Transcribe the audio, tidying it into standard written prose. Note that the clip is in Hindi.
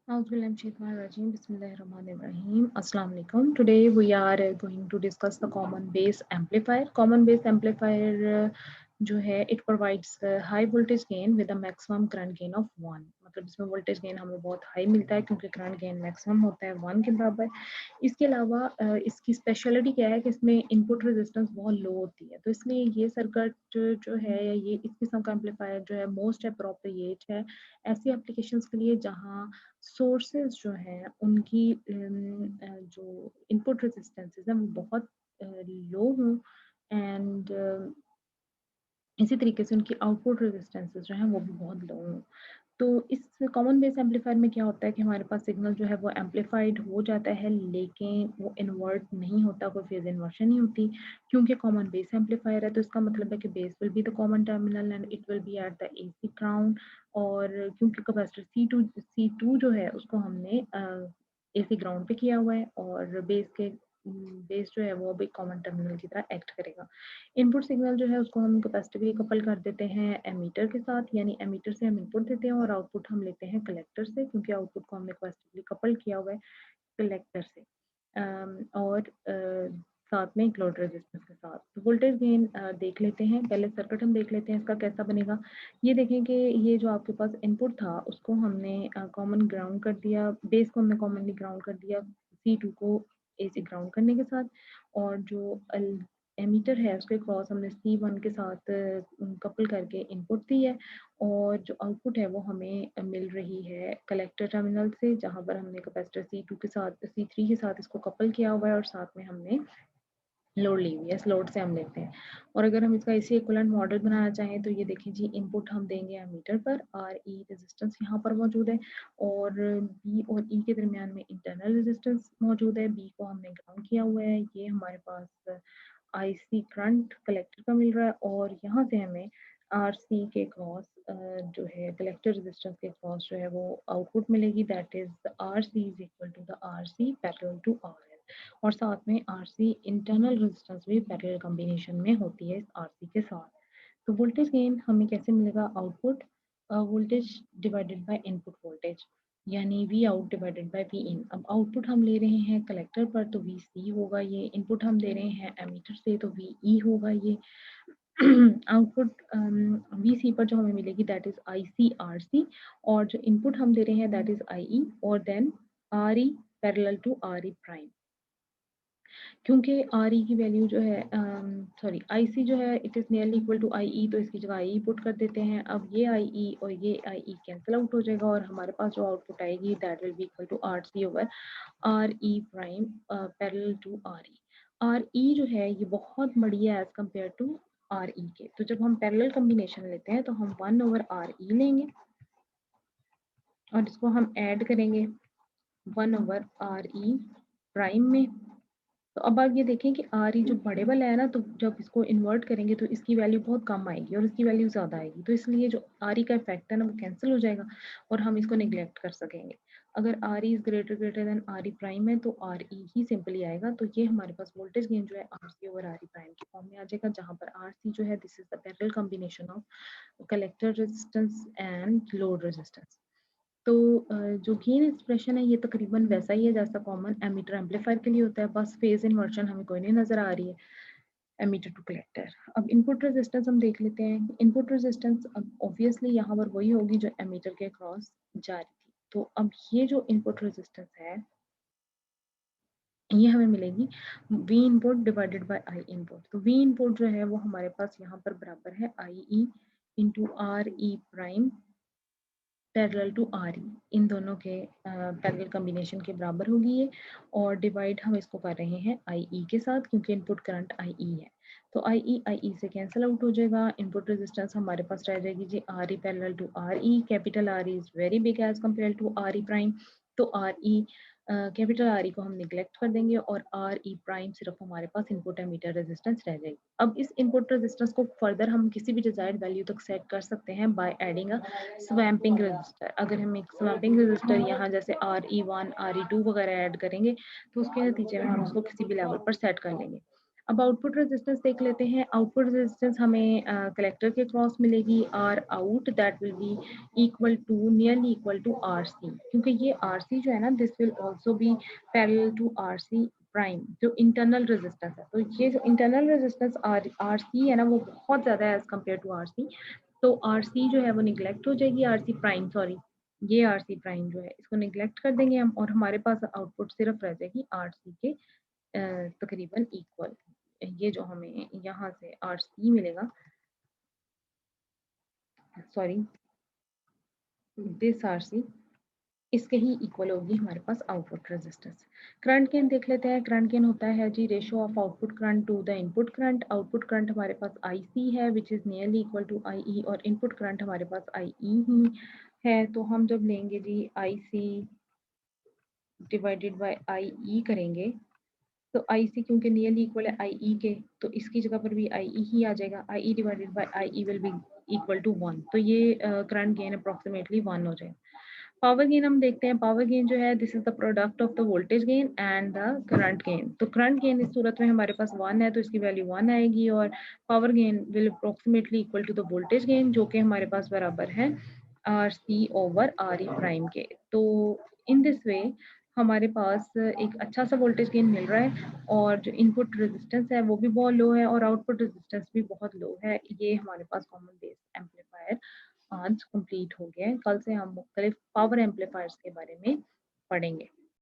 Bismillahirrahmanirrahim. Assalamu alaikum. Today we are going to discuss the common base amplifier. Common base amplifier जो है it provides high voltage gain with a maximum current gain of 1. मतलब इसमें voltage gain हमें बहुत high मिलता है क्योंकि current gain maximum होता है 1 के बराबर। इसके अलावा इसकी स्पेशलिटी क्या है कि इसमें इनपुट रेजिस्टेंस बहुत लो होती है, तो इसलिए ये सर्किट जो है या ये इस किस्म का एम्पलीफायर जो है मोस्ट अप्रोप्रिएट है ऐसी एप्लीकेशंस के लिए जहाँ सोर्सेज जो हैं उनकी जो इनपुट रेजिस्टेंसेस हैं वो बहुत लो हों एंड इसी तरीके से उनकी आउटपुट रेजिस्टेंसेस जो हैं वो भी बहुत लो हों। तो इस कॉमन बेस एम्पलीफायर में क्या होता है कि हमारे पास सिग्नल जो है वो एम्पलीफाइड हो जाता है लेकिन वो इन्वर्ट नहीं होता, कोई फेज इन्वर्शन नहीं होती क्योंकि कॉमन बेस एम्पलीफायर है। तो इसका मतलब है कि base will be the common terminal and it will be at the AC ground. और क्योंकि कैपेसिटर सी टू जो है उसको हमने एसी ग्राउंड पे किया हुआ है और बेस जो है वो भी कॉमन टर्मिनल की तरह एक्ट करेगा। इनपुट सिग्नल जो है उसको हम कैपेसिटिवली कपल कर देते हैं एमीटर के साथ, यानी एमीटर से हम इनपुट देते हैं और आउटपुट हम लेते हैं कलेक्टर से क्योंकि आउटपुट को हमने कैपेसिटिवली कपल किया हुआ है कलेक्टर से। और साथ में एक लोड रेजिस्टेंस के साथ। तो वोल्टेज गेन देख लेते हैं, पहले सर्किट हम देख लेते हैं इसका कैसा बनेगा। ये देखें कि ये जो आपके पास इनपुट था उसको हमने कॉमन ग्राउंड कर दिया, बेस को हमने कॉमनली ग्राउंड कर दिया C2 को AC ग्राउंड करने के साथ, और जो एमीटर है उसके क्रॉस हमने C1 के साथ कपल करके इनपुट दी है और जो आउटपुट है वो हमें मिल रही है कलेक्टर टर्मिनल से जहाँ पर हमने कैपेसिटर C2 के साथ C3 के साथ इसको कपल किया हुआ है और साथ में हमने लोड ली हुई है, इस लोड से हम लेते हैं। और अगर हम इसका इसी इक्विवेलेंट मॉडल बनाना चाहें तो ये देखें जी, इनपुट हम देंगे एमीटर पर, आर ई रेजिस्टेंस यहाँ पर मौजूद है और बी और ई के दरमियान में इंटरनल रेजिस्टेंस मौजूद है। बी को हमने ग्राउंड किया हुआ है, ये हमारे पास आईसी करंट कलेक्टर का मिल रहा है और यहाँ से हमें आर सी के क्रॉस जो है कलेक्टर रेजिस्टेंस के क्रॉस जो है वो आउटपुट मिलेगी, that is R C is equal to the R C parallel to R L. और साथ में आर सी इंटरनल रेजिस्टेंस भी पैरेलल कॉम्बिनेशन में होती है इस आर सी के साथ। तो वोल्टेज गेन हमें कैसे मिलेगा, output voltage divided by input voltage, यानी V out divided by V in. अब आउटपुट हम ले रहे हैं कलेक्टर पर तो वी सी होगा, ये इनपुट हम दे रहे हैं एमीटर से तो वी ई होगा ये। आउटपुट वी सी पर जो हमें मिलेगी that is I C R C, और जो इनपुट हम दे रहे हैं दैट इज आई ई और then R E parallel to R E prime. क्योंकि आर ई की वैल्यू जो है सॉरी आई सी जो है it is nearly equal to I E, तो इसकी जगह आई ई पुट कर देते हैं। अब ये आई ई और ये आई ई कैंसिल आउट हो जाएगा और हमारे पास जो आउटपुट आएगी that will be equal to R C over R E prime parallel to R E. R E जो है ये बहुत बड़ी है as compare to R E के, तो जब हम पैरेलल कम्बिनेशन लेते हैं तो हम 1 ओवर आर ई लेंगे और इसको हम ऐड करेंगे 1 ओवर आर ई प्राइम में। तो अब आप ये देखें कि आर ई जो बड़े वाला है ना, तो जब इसको इन्वर्ट करेंगे तो इसकी वैल्यू बहुत कम आएगी और इसकी वैल्यू ज़्यादा आएगी, तो इसलिए जो आर ई का इफेक्ट है ना वो कैंसिल हो जाएगा और हम इसको निगलेक्ट कर सकेंगे। अगर R E is greater greater than R E prime है तो आर ई ही सिंपली आएगा। तो ये हमारे पास वोल्टेज गेन जो है R C over R E prime की फॉर्म में आ जाएगा, जहाँ पर आर सी जो है this is the parallel combination of collector resistance and load resistance. तो जो गेन एक्सप्रेशन है ये तकरीबन वैसा ही है जैसा कॉमन एमीटर एम्पलीफायर के लिए होता है, बस फेज इन्वर्शन हमें कोई नहीं नजर आ रही है एमीटर टू कलेक्टर। अब इनपुट रेजिस्टेंस हम देख लेते हैं। इनपुट रेजिस्टेंस अब ऑब्वियसली यहाँ पर वही होगी जो एमीटर के क्रॉस जा रही थी। तो अब ये जो इनपुट रेजिस्टेंस है ये हमें मिलेगी V input divided by I input. तो वी इनपुट जो है वो हमारे पास यहाँ पर बराबर है I E into R E prime parallel to R E, इन दोनों के पैरेलल कॉम्बिनेशन के बराबर होगी ये, और डिवाइड हम इसको कर रहे हैं आई ई के साथ क्योंकि इनपुट करंट आई ई है। तो आई ई से कैंसिल आउट हो जाएगा, इनपुट रेजिस्टेंस हमारे पास रह जाएगी जी R E parallel to R E. Capital R E is very big as compare to R E prime, तो R E capital R E को हम निगलेक्ट कर देंगे और आर ई प्राइम सिर्फ हमारे पास इनपुट एमीटर रेजिस्टेंस रह जाएगी। अब इस इनपुट रेजिस्टेंस को फर्दर हम किसी भी डिजायर्ड वैल्यू तक सेट कर सकते हैं बाय एडिंग अ स्वैम्पिंग रजिस्टर। अगर हम एक स्वैम्पिंग रजिस्टर यहाँ जैसे RE1 RE2 वगैरह ऐड करेंगे तो उसके नतीजे में हम उसको किसी भी लेवल पर सेट कर लेंगे। अब आउटपुट रेजिस्टेंस देख लेते हैं। आउटपुट रेजिस्टेंस हमें कलेक्टर के क्रॉस मिलेगी R out that will be equal to nearly equal to R C, क्योंकि ये आर सी जो है ना this will also be parallel to R C prime जो इंटरनल रेजिस्टेंस है। तो ये जो इंटरनल रेजिस्टेंस आर सी है ना वो बहुत ज़्यादा है as compare to R C. तो आर सी जो है वो निगलेक्ट हो जाएगी, आर सी प्राइम सॉरी, ये आर सी प्राइम जो है इसको निगलेक्ट कर देंगे हम और हमारे पास आउटपुट सिर्फ रह जाएगी आर सी के तकरीबन इक्वल। ये जो हमें यहाँ से आर सी मिलेगा, सॉरी दिस आर सी, इसके ही इक्वल होगी हमारे पास आउटपुट रेजिस्टेंस। करंट गेन देख लेते हैं। करंट गेन होता है जी ratio of output current to the input current. Output current हमारे पास आई सी है which is nearly equal to I E और इनपुट करंट हमारे पास आई ई ही है। तो हम जब लेंगे जी आई सी डिवाइडेड बाई आई ई करेंगे तो आई सी क्योंकि नियरली इक्वल है आई ई के, तो इसकी जगह पर भी आई ई ही आ जाएगा। I E divided by I E will be equal to 1, तो ये करंट गेन अप्रॉक्सीमेटली 1 हो जाएगा। पावर गेन हम देखते हैं। पावर गेन जो है this is the product of the voltage gain and the current gain. तो करंट गेन इस सूरत में हमारे पास 1 है तो इसकी वैल्यू 1 आएगी और power gain will approximately equal to the voltage gain जो कि हमारे पास बराबर है R C over R E prime के। तो इन दिस वे हमारे पास एक अच्छा सा वोल्टेज गेन मिल रहा है और जो इनपुट रेजिस्टेंस है वो भी बहुत लो है और आउटपुट रेजिस्टेंस भी बहुत लो है। ये हमारे पास कॉमन बेस एम्पलीफायर आज कंप्लीट हो गया है। कल से हम मुख्तलिफ पावर एम्पलीफायर्स के बारे में पढ़ेंगे।